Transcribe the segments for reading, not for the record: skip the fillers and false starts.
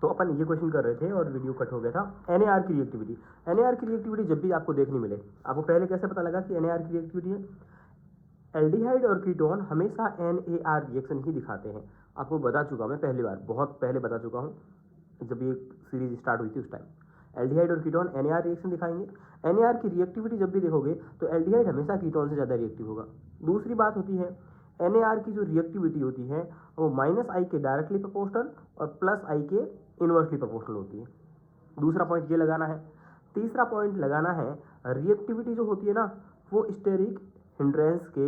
तो अपन ये क्वेश्चन कर रहे थे और वीडियो कट हो गया था। NAR की रिएक्टिविटी, NAR की रिएक्टिविटी जब भी आपको देखने मिले, आपको पहले कैसे पता लगा कि NAR की रिएक्टिविटी है? एल्डिहाइड और कीटोन हमेशा NAR रिएक्शन ही दिखाते हैं। आपको बता चुका मैं पहली बार, बहुत पहले बता चुका हूँ, जब ये सीरीज स्टार्ट हुई थी उस टाइम। एल्डिहाइड और कीटोन NAR रिएक्शन दिखाएंगे। NAR की रिएक्टिविटी जब भी देखोगे तो एल्डिहाइड हमेशा कीटोन से ज़्यादा रिएक्टिव होगा। दूसरी बात होती है, NAR की जो रिएक्टिविटी होती है वो -I के डायरेक्टली प्रोपोर्शनल और +I के इनवर्सली प्रोपोर्शनल होती है। दूसरा पॉइंट ये लगाना है। तीसरा पॉइंट लगाना है, रिएक्टिविटी जो होती है ना वो स्टेरिक हिंड्रेंस के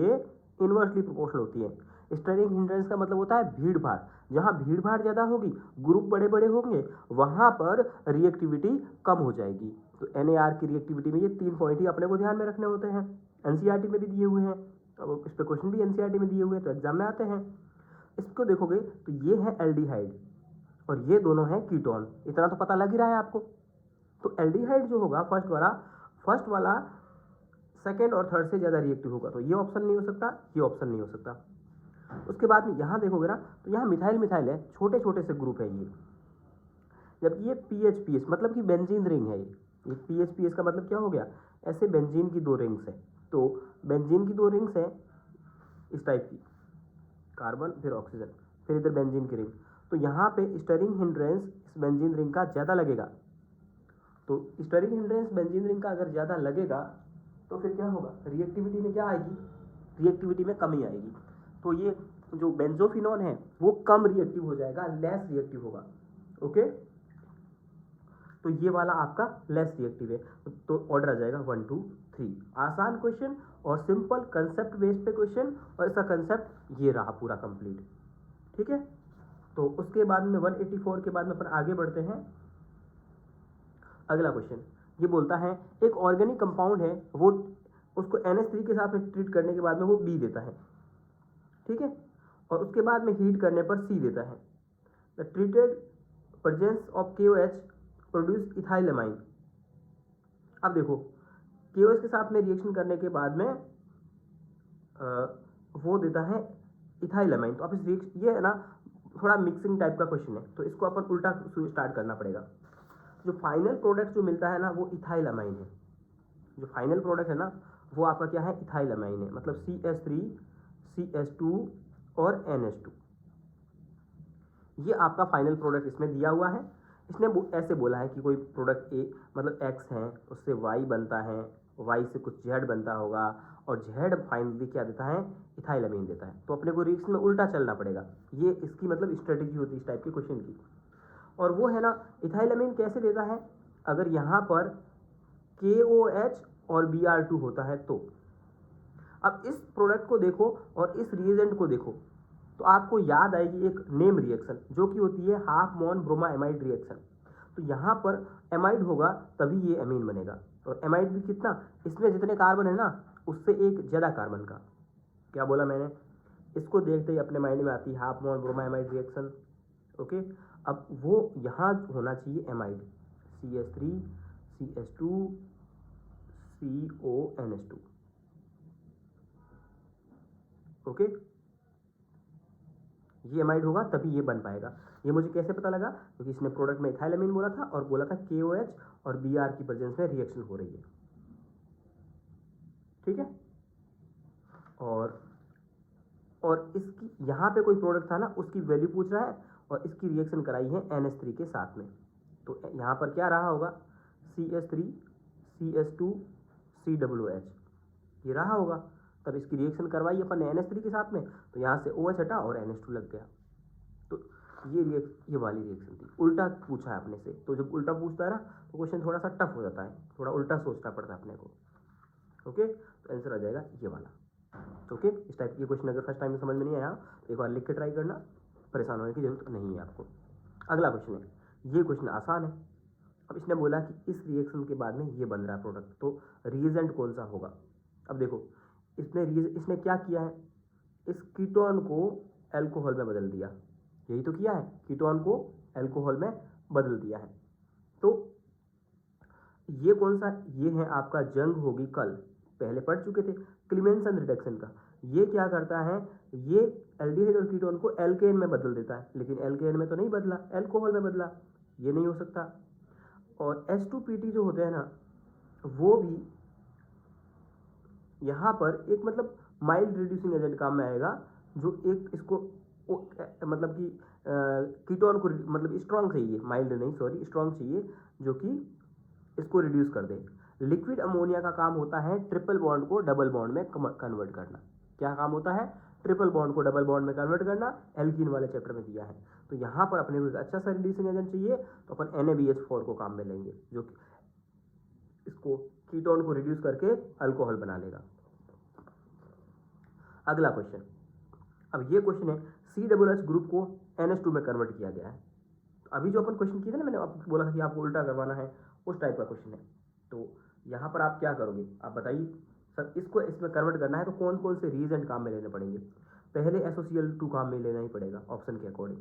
इनवर्सली प्रोपोर्शनल होती है। स्टेरिक हिंड्रेंस का मतलब होता है भीड़ भाड़। जहाँ भीड़ भाड़ ज़्यादा होगी, ग्रुप बड़े बड़े होंगे, वहाँ पर रिएक्टिविटी कम हो जाएगी। तो NAR की रिएक्टिविटी में ये 3 पॉइंट ही अपने को ध्यान में रखने होते हैं। NCERT में भी दिए हुए हैं, अब इस पर क्वेश्चन भी NCERT में दिए हुए हैं, तो एग्जाम में आते हैं। इसको देखोगे तो ये है एल्डिहाइड और ये दोनों हैं कीटोन, इतना तो पता लग ही रहा है आपको। तो एल्डिहाइड जो होगा फर्स्ट वाला सेकेंड और थर्ड से ज़्यादा रिएक्टिव होगा, तो ये ऑप्शन नहीं हो सकता, ये ऑप्शन नहीं हो सकता। उसके बाद में यहाँ देखोगे ना तो यहाँ मिथाइल है, छोटे छोटे से ग्रुप है ये, जबकि ये PHPS मतलब कि बेंजीन रिंग है। ये PHPS का मतलब क्या हो गया, ऐसे बेंजीन की 2 रिंग्स है। तो बेंजीन की 2 रिंग्स है इस टाइप की, कार्बन फिर ऑक्सीजन फिर इधर बेंजीन की रिंग। तो यहाँ पे स्टरिंग हिंड्रेंस इस बेंजीन रिंग का ज़्यादा लगेगा। तो स्टरिंग हिंड्रेंस बेंजीन रिंग का अगर ज़्यादा लगेगा तो फिर क्या होगा, रिएक्टिविटी में क्या आएगी, रिएक्टिविटी में कमी आएगी। तो ये जो बेंजोफिनोन है वो कम रिएक्टिव हो जाएगा, लेस रिएक्टिव होगा। ओके, तो ये वाला आपका लेस रिएक्टिव है। तो ऑर्डर आ जाएगा 1 2 3। आसान क्वेश्चन और सिंपल कंसेप्ट बेस्ड पे क्वेश्चन, और इसका कंसेप्ट ये रहा पूरा कंप्लीट। ठीक है, तो उसके बाद में 184 के बाद में अपन आगे बढ़ते हैं। अगला क्वेश्चन ये बोलता है एक ऑर्गेनिक कंपाउंड है, वो उसको NH3 के साथ में ट्रीट करने के बाद में वो B देता है। ठीक है, और उसके बाद में हीट करने पर C देता है। The treated presence of KOH produce ethylamine. अब देखो KOH के साथ में रिएक्शन करने के बाद में वो देता है इथाइलमाइन। तो आप इस रिएक्शन, ये है ना थोड़ा मिक्सिंग टाइप का क्वेश्चन है, तो इसको अपन उल्टा स्टार्ट करना पड़ेगा। जो फाइनल प्रोडक्ट जो मिलता है ना वो इथाइलमाइन है। जो फाइनल प्रोडक्ट है ना वो आपका क्या है, इथाइलमाइन है। मतलब CH3 CH2 और NH2, ये आपका फाइनल प्रोडक्ट इसमें दिया हुआ है। इसने ऐसे बोला है कि कोई प्रोडक्ट A मतलब X है, उससे Y बनता है, Y से कुछ Z बनता होगा, और Z फाइनली क्या देता है, इथाइलमाइन देता है। तो अपने को रिएक्शन में उल्टा चलना पड़ेगा। ये इसकी मतलब स्ट्रेटेजी होती है इस टाइप के क्वेश्चन की। और वो है ना इथाइलमाइन कैसे देता है, अगर यहाँ पर KOH और Br2 होता है तो। अब इस प्रोडक्ट को देखो और इस रिएजेंट को देखो तो आपको याद आएगी एक नेम रिएक्शन जो कि होती है हाफ मोन ब्रोमा एमाइड रिएक्शन। तो यहाँ पर एमाइड होगा तभी ये एमीन बनेगा, और एमाइड भी कितना, इसमें जितने कार्बन है ना उससे एक ज़्यादा कार्बन का। क्या बोला मैंने, इसको देखते ही अपने माइंड में आती है हाफ मोन ब्रोमा एमाइड रिएक्शन। ओके, अब वो यहाँ होना चाहिए amide, CH3 CH2 CONH2। Okay, ये एमाइड होगा तभी ये बन पाएगा। ये मुझे कैसे पता लगा, क्योंकि इसने प्रोडक्ट में इथाइलमाइन बोला था और बोला था KOH और Br की प्रेजेंस में रिएक्शन हो रही है। ठीक है, और इसकी यहाँ पे कोई प्रोडक्ट था ना उसकी वैल्यू पूछ रहा है, और इसकी रिएक्शन कराई है NH3 के साथ में। तो यहाँ पर क्या रहा होगा, CH3 CH2 COOH, ये रहा होगा। तब इसकी रिएक्शन करवाई अपन NH3 के साथ में, तो यहाँ से OH हटा और NH2 लग गया। तो ये वाली रिएक्शन थी। उल्टा पूछा है अपने से, तो जब उल्टा पूछता है ना तो क्वेश्चन थोड़ा सा टफ हो जाता है, थोड़ा उल्टा सोचना पड़ता है अपने को। ओके, तो आंसर आ जाएगा ये वाला। ओके, इस टाइप के क्वेश्चन अगर फर्स्ट टाइम में समझ में नहीं आया तो एक बार लिख के ट्राई करना, परेशान होने की जरूरत नहीं है आपको। अगला क्वेश्चन है, ये क्वेश्चन आसान है। अब इसने बोला कि इस रिएक्शन के बाद में ये बन रहा है प्रोडक्ट, तो रिएजेंट कौन सा होगा। अब देखो इसने क्या किया है, इस कीटोन को एल्कोहल में बदल दिया। यही तो किया है, कीटोन को एल्कोहल में बदल दिया है। तो ये कौन सा, ये है आपका जंग होगी कल, पहले पढ़ चुके थे क्लीमेंसन रिडक्शन का। ये क्या करता है, ये एल्डिहाइड और कीटोन को एल्केन में बदल देता है, लेकिन एल्केन में तो नहीं बदला, एल्कोहल में बदला। ये नहीं हो सकता। और H2PT जो होते हैं ना, वो भी यहाँ पर एक मतलब माइल्ड रिड्यूसिंग एजेंट काम में आएगा, जो एक इसको मतलब कि कीटोन को मतलब स्ट्रॉन्ग चाहिए, माइल्ड नहीं सॉरी स्ट्रॉन्ग चाहिए, जो कि इसको रिड्यूस कर दे। लिक्विड अमोनिया का काम होता है ट्रिपल बॉन्ड को डबल बॉन्ड में कन्वर्ट करना। क्या काम होता है? ट्रिपल बॉन्ड को डबल बॉन्ड में कन्वर्ट करना। एल्कीन वाले चैप्टर में दिया है। तो यहाँ पर अपने को एक अच्छा सा रिड्यूसिंग एजेंट चाहिए, तो अपन NaBH4 को काम में लेंगे, जो कि इसको कीटोन को रिड्यूस करके अल्कोहल बना लेगा। अगला क्वेश्चन, अब ये क्वेश्चन है COOH ग्रुप को NH2 में कन्वर्ट किया गया है। तो अभी जो अपन क्वेश्चन किए थे ना, मैंने आपको बोला था कि आपको उल्टा करवाना है, उस टाइप का क्वेश्चन है। तो यहाँ पर आप क्या करोगे, आप बताइए सर, इसको इसमें कन्वर्ट करना है तो कौन कौन से रीजेंट काम में लेने पड़ेंगे? पहले SOCl2 काम में लेना ही पड़ेगा ऑप्शन के अकॉर्डिंग।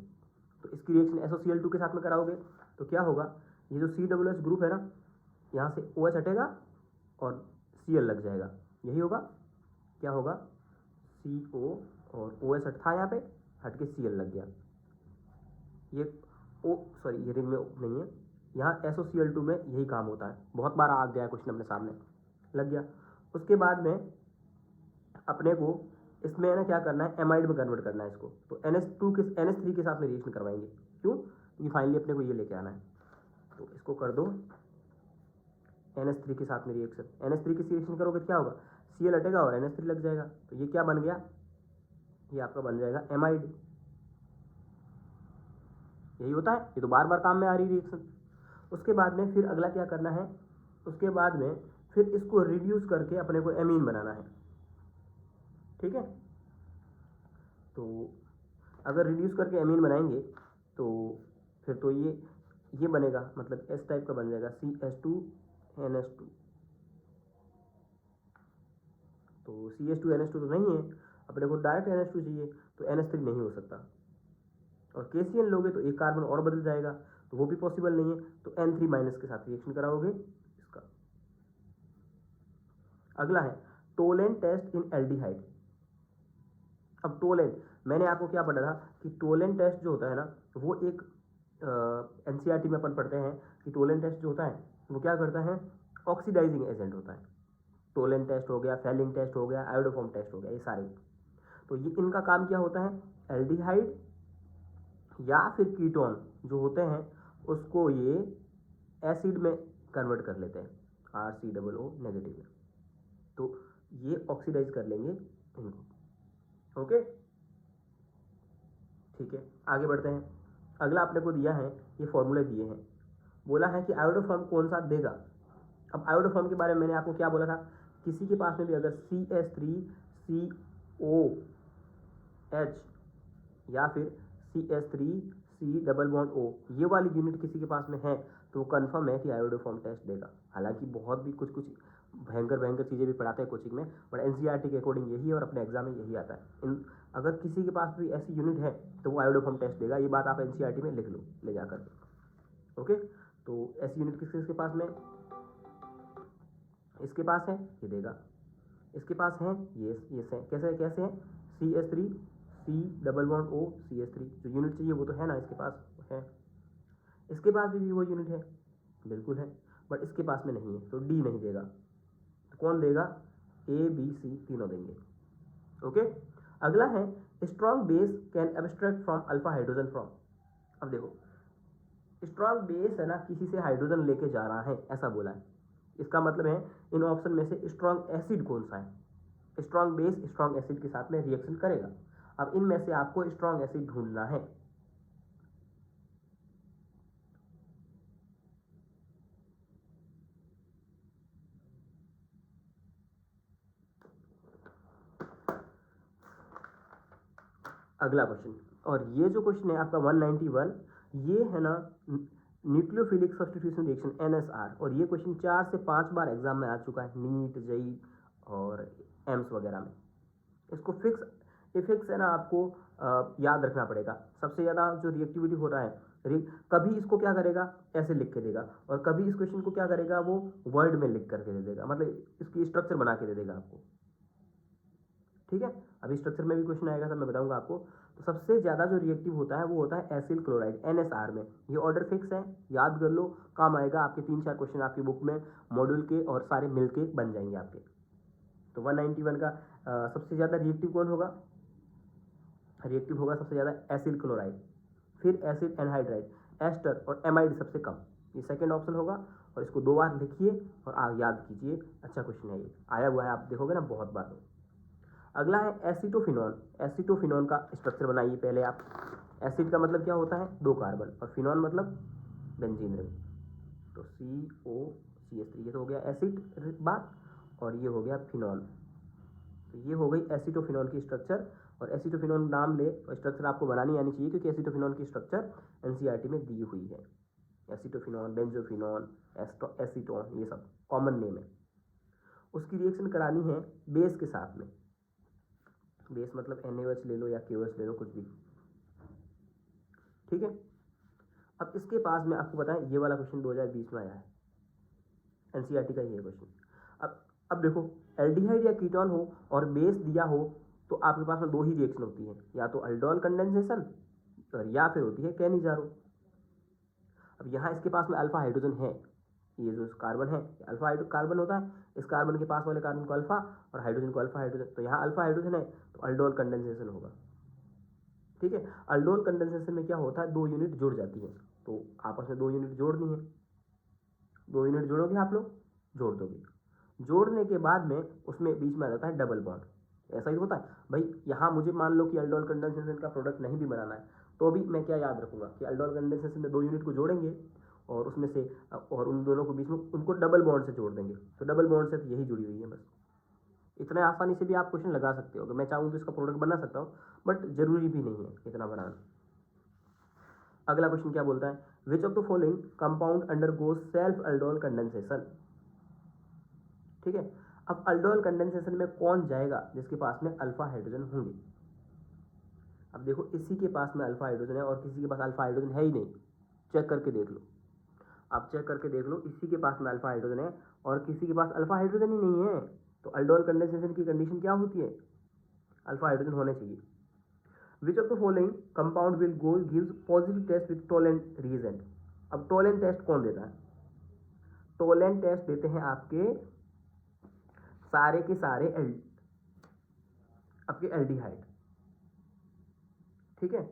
तो इसकी रिएक्शन SOCl2 के साथ में कराओगे तो क्या होगा, ये जो COOH ग्रुप है ना, यहाँ से OH हटेगा और Cl लग जाएगा, यही होगा। क्या होगा? CO और OH हट था, यहाँ पे हट के Cl लग गया। ये ये रिंग में नहीं है, यहाँ SOCl2 में यही काम होता है। बहुत बार आ गया क्वेश्चन अपने सामने, लग गया। उसके बाद में अपने को इसमें ना क्या करना है, एमाइड में कन्वर्ट करना है इसको। तो NH3 के साथ में रिएक्शन करवाएंगे। क्यों? क्योंकि फाइनली अपने को ये लेके आना है। तो इसको कर दो NH3 के साथ में रिएक्शन। NH3 की रिएक्शन करोगे तो क्या होगा, Cl हटेगा और NH3 लग जाएगा। तो ये क्या बन गया, ये आपका बन जाएगा एमाइड। यही होता है, ये तो बार बार काम में आ रही रिएक्शन। उसके बाद में फिर अगला क्या करना है, उसके बाद में फिर इसको रिड्यूस करके अपने को एमीन बनाना है। ठीक है, तो अगर रिड्यूस करके एमीन बनाएंगे तो फिर तो ये बनेगा, मतलब S टाइप का बन जाएगा, CH2NH2। तो CH2NH2 तो नहीं है, अपने को डायरेक्ट NH2 चाहिए, तो NH3 नहीं हो सकता। और KCl लोगे तो एक कार्बन और बदल जाएगा, तो वो भी पॉसिबल नहीं है। तो N3- के साथ रिएक्शन कराओगे इसका। अगला है टोलेंट टेस्ट इन एल्डिहाइड। अब टोलेंट, मैंने आपको क्या पढ़ा था कि टोलेंट टेस्ट जो होता है ना, वो एक NCERT में अपन पढ़ते हैं कि टोलेंट टेस्ट जो होता है वो क्या करता है, ऑक्सीडाइजिंग एजेंट होता है। टोलेंट टेस्ट हो गया, फेलिंग टेस्ट हो गया, आयोडोफॉर्म टेस्ट हो गया, ये सारे। तो ये इनका काम क्या होता है, एल्डिहाइड या फिर कीटोन जो होते हैं उसको ये एसिड में कन्वर्ट कर लेते हैं, RCOO नेगेटिव में। तो ये ऑक्सीडाइज कर लेंगे इनको। ओके, ठीक है, आगे बढ़ते हैं। अगला आपने को दिया है, ये फॉर्मूले दिए हैं, बोला है कि आयोडोफॉर्म कौन सा देगा। अब आयोडोफॉर्म के बारे में मैंने आपको क्या बोला था, किसी के पास में भी अगर CH3COH या फिर CH3C+O ये वाली यूनिट किसी के पास में है तो वो कन्फर्म है कि आयोडोफॉर्म टेस्ट देगा। हालांकि बहुत भी कुछ भयंकर चीज़ें भी पढ़ाते हैं कोचिंग में, बट NCERT के अकॉर्डिंग यही है और अपने एग्जाम में यही आता है। अगर किसी के पास भी ऐसी यूनिट है तो वो आयोडोफॉर्म टेस्ट देगा। ये बात आप NCERT में लिख लो ले जाकर। ओके, तो ऐसी यूनिट किसके पास में, इसके पास है, ये देगा। इसके पास है ये कैसे है, CH3C+O CH3 जो यूनिट चाहिए वो तो है ना, इसके पास है। इसके पास भी वो यूनिट है, बिल्कुल है, बट इसके पास में नहीं है, तो D नहीं देगा। तो कौन देगा, A B C तीनों देंगे। ओके, अगला है strong base can abstract from alpha hydrogen from. अब देखो, स्ट्रॉन्ग बेस है ना, किसी से हाइड्रोजन लेके जा रहा है ऐसा बोला है। इसका मतलब है इन ऑप्शन में से स्ट्रॉन्ग एसिड कौन सा है, स्ट्रॉन्ग बेस स्ट्रॉन्ग एसिड के साथ में रिएक्शन करेगा। अब इनमें से आपको स्ट्रॉन्ग एसिड ढूंढना है। अगला क्वेश्चन, और ये जो क्वेश्चन है आपका 191, ये है ना न्यूक्लियोफिलिक सब्स्टिट्यूशन रिएक्शन NSR, और ये क्वेश्चन 4 से 5 बार एग्जाम में आ चुका है, नीट JEE और एम्स वगैरह में। इसको फिक्स है ना आपको याद रखना पड़ेगा। सबसे ज़्यादा जो रिएक्टिविटी हो रहा है, कभी इसको क्या करेगा, ऐसे लिख के देगा, और कभी इस क्वेश्चन को क्या करेगा, वो वर्ड में लिख करके दे देगा, मतलब इसकी स्ट्रक्चर बना के दे देगा आपको। ठीक है, अभी स्ट्रक्चर में भी क्वेश्चन आएगा, सब मैं बताऊंगा आपको। तो सबसे ज़्यादा जो रिएक्टिव होता है वो होता है एसिल क्लोराइड NSR में। ये ऑर्डर फिक्स है, याद कर लो, काम आएगा आपके 3-4 क्वेश्चन आपकी बुक में मॉड्यूल के और सारे मिलके बन जाएंगे आपके। तो 191 का सबसे ज़्यादा रिएक्टिव कौन होगा? रिएक्टिव होगा सबसे ज़्यादा एसिल क्लोराइड, फिर एसिड एनहाइड्राइड, एस्टर और एमाइड सबसे कम। ये सेकंड ऑप्शन होगा और इसको 2 बार लिखिए और याद कीजिए। अच्छा क्वेश्चन है, ये आया हुआ है, आप देखोगे ना बहुत बार। अगला है एसीटोफिनॉन। एसीटोफिनॉन का स्ट्रक्चर बनाइए पहले आप। एसिड का मतलब क्या होता है? 2 कार्बन, और फिनॉन मतलब बेंजीन रिंग। तो COCH3 ये तो हो गया एसिड बात, और ये हो गया फिनॉल। तो ये हो गई एसीटोफिनॉन की स्ट्रक्चर। और एसीटोफिनॉन नाम ले और स्ट्रक्चर आपको बनानी आनी चाहिए, क्योंकि एसीटोफिनॉन की स्ट्रक्चर NCERT में दी हुई है। एसीटोफिनॉन, बेंजोफिनॉन, एसीटोन, ये सब कॉमन नेम है। उसकी रिएक्शन करानी है बेस के साथ में। बेस मतलब NaOH ले लो या KOH ले लो, कुछ भी, ठीक है। अब इसके पास में आपको बताएं, ये वाला क्वेश्चन 2020 में आया है, NCERT का ये क्वेश्चन। अब देखो, एल्डिहाइड या कीटोन हो और बेस दिया हो तो आपके पास में 2 ही रिएक्शन होती है, या तो अल्डोल कंडेंसेशन और या फिर होती है कैनिजारो। अब यहाँ इसके पास में अल्फा हाइड्रोजन है, ये जो कार्बन है अल्फा कार्बन होता है, इस कार्बन के पास वाले कार्बन को अल्फा और हाइड्रोजन को अल्फा हाइड्रोजन, तो यहाँ अल्फा हाइड्रोजन है तो अल्डोल कंडेंसेशन होगा, ठीक है। अल्डोल कंडेंसेशन में क्या होता है? 2 यूनिट जुड़ जाती है, तो आपस में 2 यूनिट जोड़नी है। 2 यूनिट जोड़ोगे आप लोग, जोड़ दोगे। जोड़ने के बाद में उसमें बीच में आ जाता है डबल बॉन्ड। ऐसा ही होता है भाई। यहाँ मुझे मान लो कि अल्डोल कंडेंसेशन का प्रोडक्ट नहीं भी बनाना है, तो भी मैं क्या याद रखूंगा कि अल्डोल कंडेंसेशन में 2 यूनिट को जोड़ेंगे और उसमें से और उन दोनों को बीच में उनको डबल बॉन्ड से जोड़ देंगे। तो डबल बॉन्ड से तो यही जुड़ी हुई है बस। इतने आसानी से भी आप क्वेश्चन लगा सकते हो, अगर मैं चाहूँ तो इसका प्रोडक्ट बना सकता हूँ, बट जरूरी भी नहीं है इतना बनाना। अगला क्वेश्चन क्या बोलता है? विच of the following compound undergoes self aldol condensation, ठीक है। अब अल्डोल कंडेंसेशन में कौन जाएगा? जिसके पास में अल्फा हाइड्रोजन होंगे। अब देखो, इसी के पास में अल्फा हाइड्रोजन है और किसी के पास अल्फा हाइड्रोजन है ही नहीं। चेक करके देख लो, आप चेक करके देख लो, इसी के पास में अल्फा हाइड्रोजन है और किसी के पास अल्फा हाइड्रोजन ही नहीं है। तो अल्डोल कंडेंसेशन की कंडीशन क्या होती है? अल्फा हाइड्रोजन होने चाहिए। Which of the following compound will go gives positive test with Tollens reagent. अब टोलेंट टेस्ट कौन देता है? टोलेंट टेस्ट देते हैं आपके सारे के सारे आपके एल्डिहाइड, ठीक है।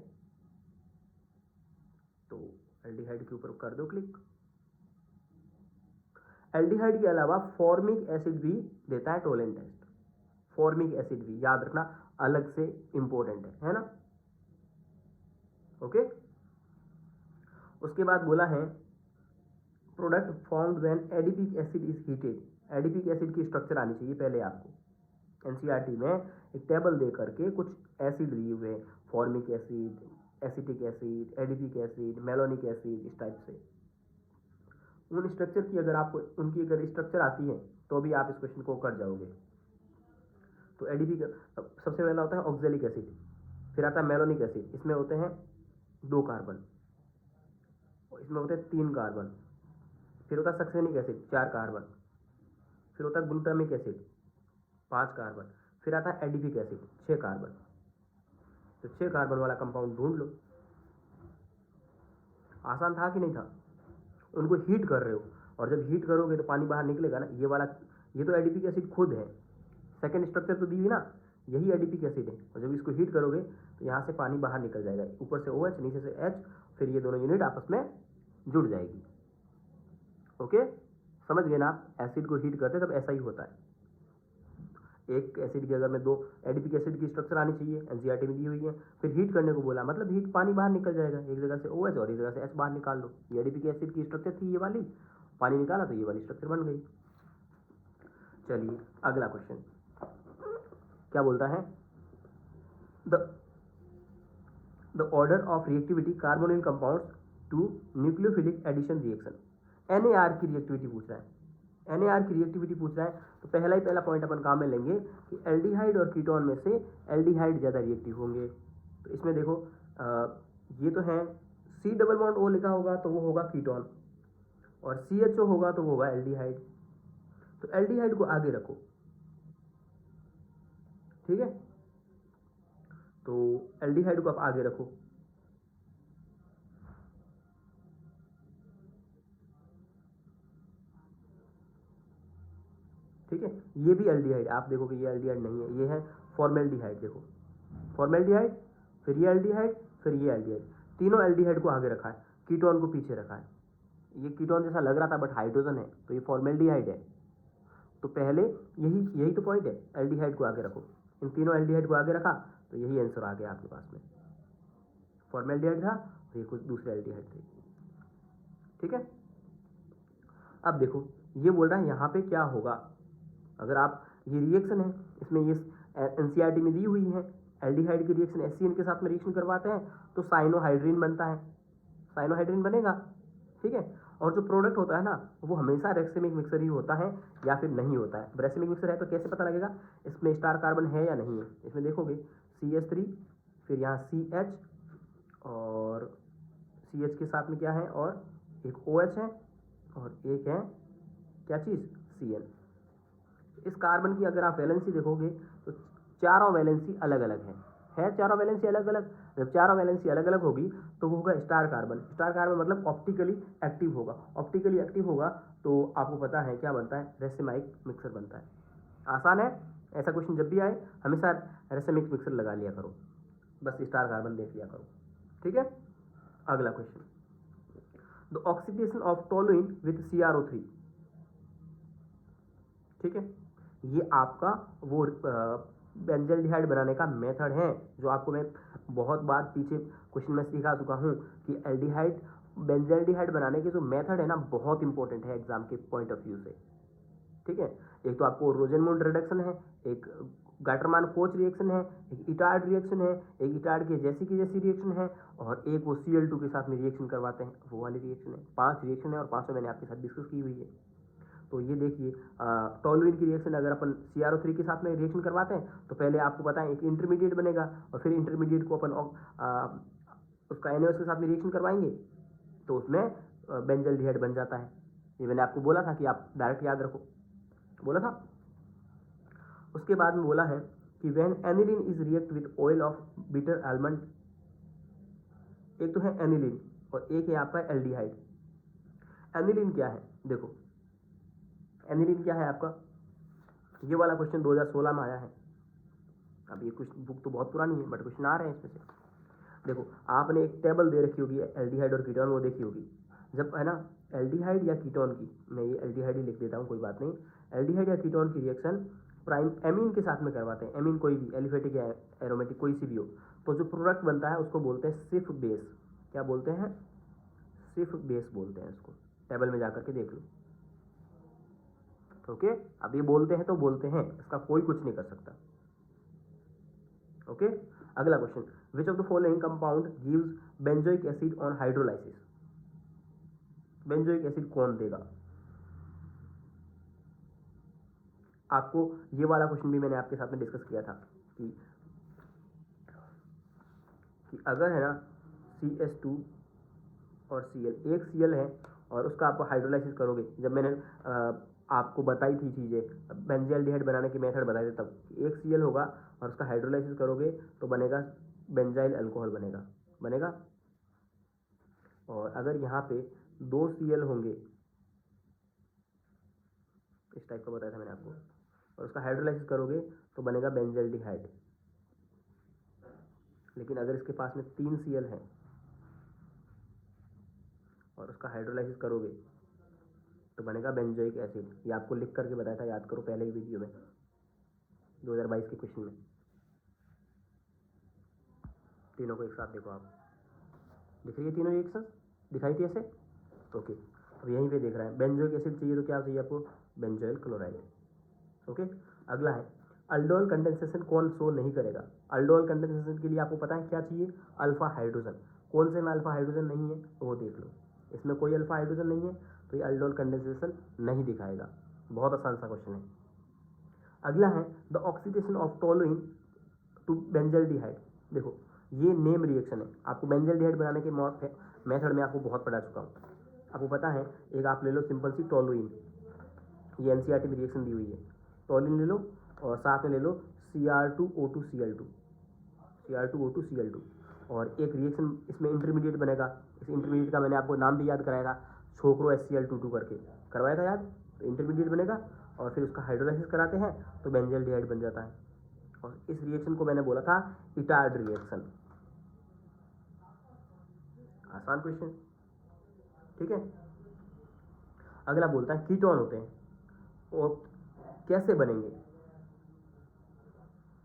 तो एल्डिहाइड के ऊपर कर दो क्लिक। एल्डिहाइड के अलावा फॉर्मिक एसिड भी देता है टोलेंट टेस्ट। फॉर्मिक एसिड भी याद रखना, अलग से इंपॉर्टेंट है ना। ओके। उसके बाद बोला है product formed when adipic acid is heated. Adipic acid की स्ट्रक्चर आनी चाहिए पहले आपको। NCERT में एक टेबल दे करके कुछ एसिड दिए हुए, formic acid, acetic acid, adipic acid, malonic acid, इस टाइप से उन स्ट्रक्चर की अगर आपको उनकी अगर स्ट्रक्चर आती है तो भी आप इस क्वेश्चन को कर जाओगे। तो एडिपिक सबसे पहला होता है ऑक्जेलिक एसिड, फिर आता है मेलोनिक एसिड, इसमें होते हैं 2 कार्बन, इसमें होते हैं 3 कार्बन, फिर होता है सक्सेनिक एसिड 4 कार्बन, फिर होता है ग्लूटामिक एसिड 5 कार्बन, फिर आता है एडिपिक एसिड 6 कार्बन। तो 6 कार्बन वाला कंपाउंड ढूंढ लो। आसान था कि नहीं था? उनको हीट कर रहे हो और जब हीट करोगे तो पानी बाहर निकलेगा ना। ये वाला, ये तो एडिपिक एसिड खुद है, सेकेंड स्ट्रक्चर तो दी हुई ना, यही एडिपिक एसिड है। और जब इसको हीट करोगे तो यहाँ से पानी बाहर निकल जाएगा, ऊपर से OH नीचे से H, फिर ये दोनों यूनिट आपस में जुड़ जाएगी। ओके, समझ गए ना आप? एसिड को हीट करते तब ऐसा ही होता है। एक एसिड की अगर मैं 2 एडिपिक एसिड की स्ट्रक्चर आनी चाहिए, NCERT में दी हुई है, फिर हीट करने को बोला, मतलब हीट पानी बाहर निकल जाएगा, एक जगह से OH और एक जगह से H बाहर निकाल लो। ये एडिपिक एसिड की स्ट्रक्चर थी ये वाली, पानी निकाला तो ये वाली स्ट्रक्चर बन गई। चलिए अगला क्वेश्चन क्या बोलता है? The order of reactivity carbonyl compounds to nucleophilic addition reaction. NAR की रिएक्टिविटी पूछ रहा है। NAR की रिएक्टिविटी पूछ रहा है तो पहला पॉइंट अपन काम में लेंगे कि एल्डिहाइड और कीटोन में से एल्डिहाइड ज़्यादा रिएक्टिव होंगे। तो इसमें देखो ये तो है C डबल बॉन्ड O लिखा होगा तो वो होगा कीटोन, और CHO होगा तो वो होगा एल्डिहाइड। तो एल्डिहाइड को आगे रखो, ठीक है। तो एल्डिहाइड को आप आगे रखो, ठीक है। ये भी एल्डिहाइड, आप देखोगे ये एल्डिहाइड नहीं है, ये है फॉर्मेल्डिहाइड। देखो फॉर्मेल्डिहाइड, फिर ये एल्डिहाइड, फिर ये एल्डिहाइड, तीनों एल्डिहाइड को आगे रखा है, कीटोन को पीछे रखा है। ये कीटोन जैसा लग रहा था बट हाइड्रोजन है, तो ये फॉर्मेल्डिहाइड है। तो पहले यही यही तो पॉइंट है, एल्डिहाइड को आगे रखो। इन तीनों एल्डिहाइड को आगे रखा तो यही आंसर आ गया आपके पास में। फॉर्मेल्डिहाइड था और ये कुछ दूसरे एल्डिहाइड थे, ठीक है। अब देखो ये बोल रहा है यहाँ पे क्या होगा अगर आप, ये रिएक्शन है, इसमें ये एनसीईआरटी में दी हुई है, एल्डिहाइड की रिएक्शन एससीएन के साथ में रिएक्शन करवाते हैं तो साइनोहाइड्रीन बनता है, साइनोहाइड्रीन बनेगा, ठीक है। और जो प्रोडक्ट होता है ना वो हमेशा रेक्सिमिक मिक्सर ही होता है या फिर नहीं होता है। रेक्सिमिक मिक्सर है तो कैसे पता लगेगा इसमें स्टार कार्बन है या नहीं है। इसमें देखोगे CH3, फिर यहाँ CH, और CH के साथ में क्या है, और एक OH है, और एक है क्या चीज़, Cl। इस कार्बन की अगर आप वैलेंसी देखोगे तो चारों वैलेंसी अलग अलग है चारों वैलेंसी अलग अलग। जब चारों वैलेंसी अलग अलग होगी तो वो होगा स्टार कार्बन। स्टार कार्बन मतलब ऑप्टिकली एक्टिव होगा, ऑप्टिकली एक्टिव होगा तो आपको पता है क्या बनता है, रेसिमाइक मिक्सर बनता है। आसान है, ऐसा क्वेश्चन जब भी आए हमेशा रेसिमिक मिक्सर लगा लिया करो, बस स्टार कार्बन देख लिया करो, ठीक है। अगला question, the oxidation of toluene with CrO3, ठीक है। ये आपका वो बेंजल्डिहाइड बनाने का मेथड है जो आपको मैं बहुत बार पीछे क्वेश्चन में सिखा चुका हूँ कि एल्डिहाइड बेंजल्डिहाइड बनाने के जो मेथड है ना बहुत इंपॉर्टेंट है एग्जाम के पॉइंट ऑफ व्यू से, ठीक है। एक तो आपको रोजेनमुंड रिडक्शन है, एक गाटरमान कोच रिएक्शन है, एक इटार्ड रिएक्शन है, एक इटार्ड के जैसी की जैसी रिएक्शन है, और एक वो Cl2 के साथ में रिएक्शन करवाते हैं वो वाली रिएक्शन है। 5 रिएक्शन है और 5 मैंने आपके साथ डिस्कस की हुई है। तो ये देखिए टोलुइन की रिएक्शन अगर अपन CrO3 के साथ में रिएक्शन करवाते हैं तो पहले आपको पता है एक इंटरमीडिएट बनेगा और फिर इंटरमीडिएट को अपन उसका NaOH के साथ में रिएक्शन करवाएंगे तो उसमें बेंजल्डिहाइड बन जाता है। ये मैंने आपको बोला था कि आप डायरेक्ट याद रखो, बोला था। उसके बाद में बोला है कि when aniline is react with oil of bitter almond, एक तो है एनिलीन और एक है आपका एल्डिहाइड। एनिलीन क्या है, देखो एनिलीन क्या है आपका, ये वाला क्वेश्चन 2016 में आया है। अब ये कुछ बुक तो बहुत पुरानी है बट क्वेश्चन आ रहे हैं इसमें से। देखो आपने एक टेबल दे रखी होगी एल्डिहाइड और कीटोन, वो देखी होगी। जब है ना एल्डिहाइड या कीटोन की, मैं ये एल्डिहाइड ही लिख देता हूँ कोई बात नहीं, एल्डिहाइड या कीटोन की रिएक्शन प्राइम एमीन के साथ में करवाते हैं, एमीन कोई भी एलिफेटिक या एरोमेटिक कोई सी भी हो, तो जो प्रोडक्ट बनता है उसको बोलते हैं सिफ बेस। क्या बोलते हैं, सिफ बेस बोलते हैं उसको। टेबल में जाकर के देख लो, ओके। अब ये बोलते हैं तो बोलते हैं, इसका कोई कुछ नहीं कर सकता, ओके। अगला question, which of the following compound gives benzoic acid on hydrolysis, benzoic acid कौन देगा आपको। ये वाला क्वेश्चन भी मैंने आपके साथ में डिस्कस किया था कि अगर है ना CH2 और Cl, एक Cl है और उसका आपको हाइड्रोलाइसिस करोगे, जब मैंने आपको बताई थी चीज़ें बेंजल्डिहाइड बनाने के मेथड बताए थे, तब एक Cl होगा और उसका हाइड्रोलाइसिस करोगे तो बनेगा बेंजाइल अल्कोहल बनेगा। और अगर यहाँ पे 2 Cl होंगे, इस टाइप का बताया था मैंने आपको, और उसका हाइड्रोलाइसिस करोगे तो बनेगा बेंजल्डिहाइड। लेकिन अगर इसके पास में 3 Cl है और उसका हाइड्रोलाइसिस करोगे तो बनेगा बेंजोइक एसिड। ये आपको लिख करके बताया था, याद करो पहले ही वीडियो में 2022 के क्वेश्चन में। तीनों को एक साथ देखो, आप दिख रही है तीनों रिएक्शन, दिखाई थी ऐसे, ओके। अब यहीं पे देख रहे हैं बेंजोइक एसिड चाहिए तो क्या चाहिए आपको, बेंजोइल क्लोराइड, ओके। अगला है अल्डोल कंडेंसेशन कौन शो नहीं करेगा। अल्डोल कंडेंसेशन के लिए आपको पता है क्या चाहिए, अल्फा हाइड्रोजन। कौन से में अल्फा हाइड्रोजन नहीं है तो वो देख लो, इसमें कोई अल्फा हाइड्रोजन नहीं है तो ये अल्डोल कंडेंसेशन नहीं दिखाएगा। बहुत आसान सा क्वेश्चन है। अगला है the oxidation of toluene to benzaldehyde. देखो ये नेम रिएक्शन है, आपको बेंजल्डिहाइड बनाने के मेथड में आपको बहुत पढ़ा चुका हूँ। आपको पता है, एक आप ले लो सिंपल सी टोलुइन, ये एनसीईआरटी में रिएक्शन दी हुई है। टोलुइन ले लो और साथ में ले लो Cr2O2Cl2, Cr2O2 Cl2, और एक रिएक्शन इसमें इंटरमीडिएट बनेगा। इस इंटरमीडिएट का मैंने आपको नाम भी याद कराया था, छोक्रो HCl2 करके करवाया था याद। तो इंटरमीडिएट बनेगा और फिर उसका हाइड्रोलाइसिस कराते हैं तो बेंजल्डिहाइड बन जाता है। और इस रिएक्शन को मैंने बोला था इटार्ड रिएक्शन। आसान क्वेश्चन, ठीक है। अगला बोलता है कीटोन होते हैं और कैसे बनेंगे।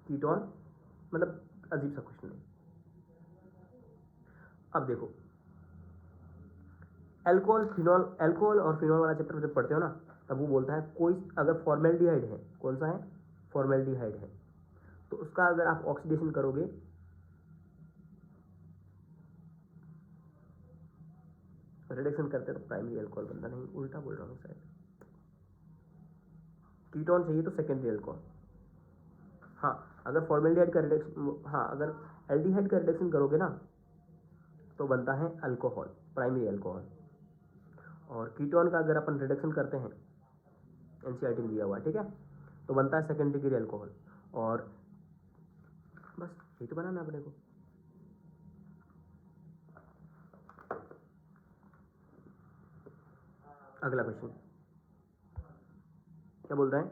कीटोन मतलब अजीब सा क्वेश्चन है। अब देखो, अल्कोहल और फिनॉल वाला चैप्टर जब पढ़ते हो ना, तब वो बोलता है कोई अगर फॉर्मेल्डिहाइड है, कौन सा है, फॉर्मेल्डिहाइड है, तो उसका अगर आप ऑक्सीडेशन करोगे, रिडक्शन करते हैं तो प्राइमरी अल्कोहल बनता, नहीं उल्टा बोल रहा हूँ शायद, कीटोन चाहिए तो सेकेंडरी अल्कोहल। हाँ, अगर फॉर्मेल्डिहाइड का रिडक्शन, हाँ अगर एल्डिहाइड का रिडक्शन करोगे ना तो बनता है अल्कोहल, प्राइमरी अल्कोहल। और कीटोन का अगर अपन रिडक्शन करते हैं, एनसीईआरटी में दिया हुआ है, ठीक है, तो बनता है सेकेंड डिग्री अल्कोहल। और बस यही तो बनाना अपने को। अगला क्वेश्चन क्या बोलता है,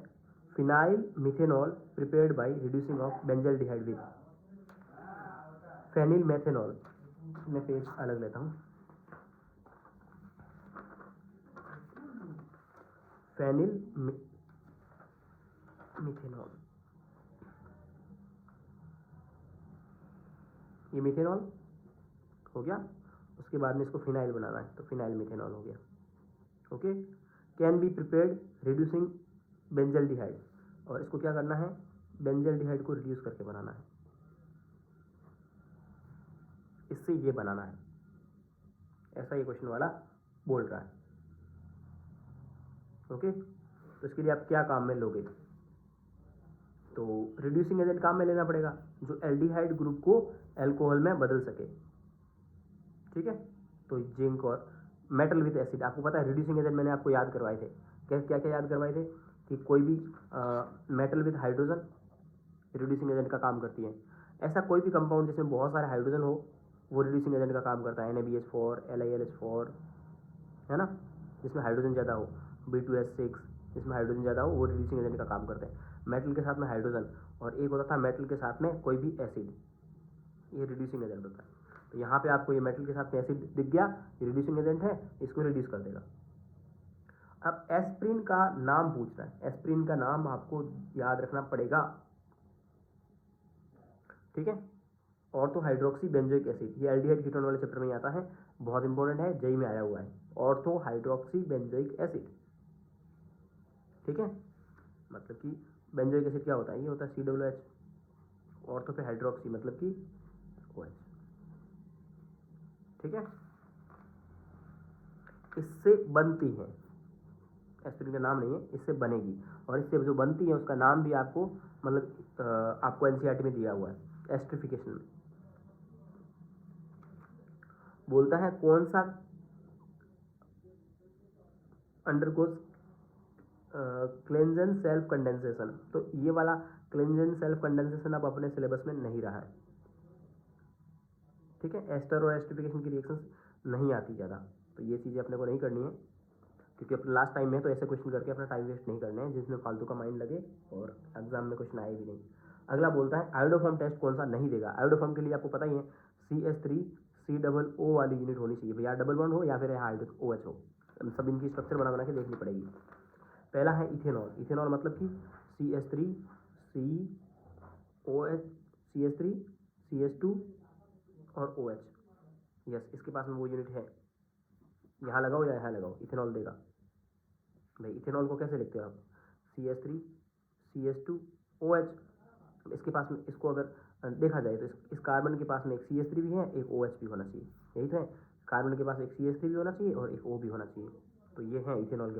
phenyl methanol prepared by reducing of benzaldehyde with phenyl methanol. मैं पेज अलग लेता हूँ, फेनिल मिथेनॉल, ये मिथेनॉल हो गया, उसके बाद में इसको फिनाइल बनाना है तो फिनाइल मिथेनॉल हो गया। Okay, can be prepared reducing benzaldehyde, और इसको क्या करना है, बेंजल्डिहाइड को रिड्यूस करके बनाना है, इससे ये बनाना है, ऐसा ये क्वेश्चन वाला बोल रहा है। ओके, तो इसके लिए आप क्या काम में लोगे, तो रिड्यूसिंग एजेंट काम में लेना पड़ेगा जो एल्डिहाइड ग्रुप को अल्कोहल में बदल सके, ठीक है। तो जिंक और मेटल विद एसिड, आपको पता है रिड्यूसिंग एजेंट मैंने आपको याद करवाए थे, क्या क्या याद करवाए थे कि कोई भी metal with hydrogen reducing agent का काम करती है। ऐसा कोई भी कंपाउंड जिसमें बहुत सारे हाइड्रोजन हो वो रिड्यूसिंग एजेंट का काम करता है, NaBH4, LiLH4, है ना, जिसमें हाइड्रोजन ज़्यादा हो, B2H6 जिसमें हाइड्रोजन ज़्यादा हो, वो रिड्यूसिंग एजेंट का काम करते हैं। मेटल के साथ में हाइड्रोजन, और एक होता था मेटल के साथ में कोई भी एसिड, ये रिड्यूसिंग एजेंट होता है। तो यहाँ पे आपको ये मेटल के साथ में एसिड दिख गया, ये रिड्यूसिंग एजेंट है, इसको रिड्यूस कर देगा। अब एस्प्रिन का नाम पूछ रहा है, एस्प्रिन का नाम आपको याद रखना पड़ेगा, ठीक है। ऑर्थो हाइड्रोक्सी बेंजोइक एसिड, ये एल्डिहाइड कीटोन वाले चैप्टर में ही आता है, बहुत इंपॉर्टेंट है, जेई में आया हुआ है, ऑर्थो हाइड्रोक्सी बेंजोइक एसिड, ठीक है। मतलब कि बेंजोइक एसिड क्या होता है, ये होता है COOH, ऑर्थो पे हाइड्रोक्सी मतलब कि OH, ठीक है। इससे बनती है, एस्पिरिन का नाम नहीं है, इससे बनेगी, और इससे जो बनती है उसका नाम भी आपको मतलब आपको एनसीईआरटी में दिया हुआ है, एस्ट्रिफिकेशन में बोलता है कौन सा अंडरगोज क्लेंजन सेल्फ कंडेंसेशन। तो ये वाला क्लेंजन सेल्फ कंडेंसेशन अब अपने सिलेबस में नहीं रहा है, ठीक है। एस्टर और एस्ट्रिफिकेशन की रिएक्शंस नहीं आती ज़्यादा, तो ये चीज़ें अपने को नहीं करनी है, क्योंकि अपने लास्ट टाइम में तो ऐसे क्वेश्चन करके अपना टाइम वेस्ट नहीं करना है जिसमें फालतू का माइंड लगे और एग्जाम में क्वेश्चन आए भी नहीं। अगला बोलता है आयोडोफॉर्म टेस्ट कौन सा नहीं देगा। आयोडोफॉर्म के लिए आपको पता ही है CH3COO वाली यूनिट होनी चाहिए, भैया डबल बॉन्ड हो या फिर यहाँ OH हो, सब इनकी स्ट्रक्चर बना बना के देखनी पड़ेगी। पहला है इथेनॉल, इथेनॉल मतलब कि CH3COH, CH3CH2 और OH, यस, इसके पास में वो यूनिट है, यहाँ लगाओ या यहाँ लगाओ, इथेनॉल देगा। भाई इथेनॉल को कैसे लिखते हो आप, CH3CH2OH, इसके पास में, इसको अगर देखा जाए तो इस कार्बन के पास में एक CH3 भी है, एक OH भी होना चाहिए, यही तो है, कार्बन के पास एक CH3 भी होना चाहिए और एक O भी होना चाहिए, तो ये है इथेनॉल के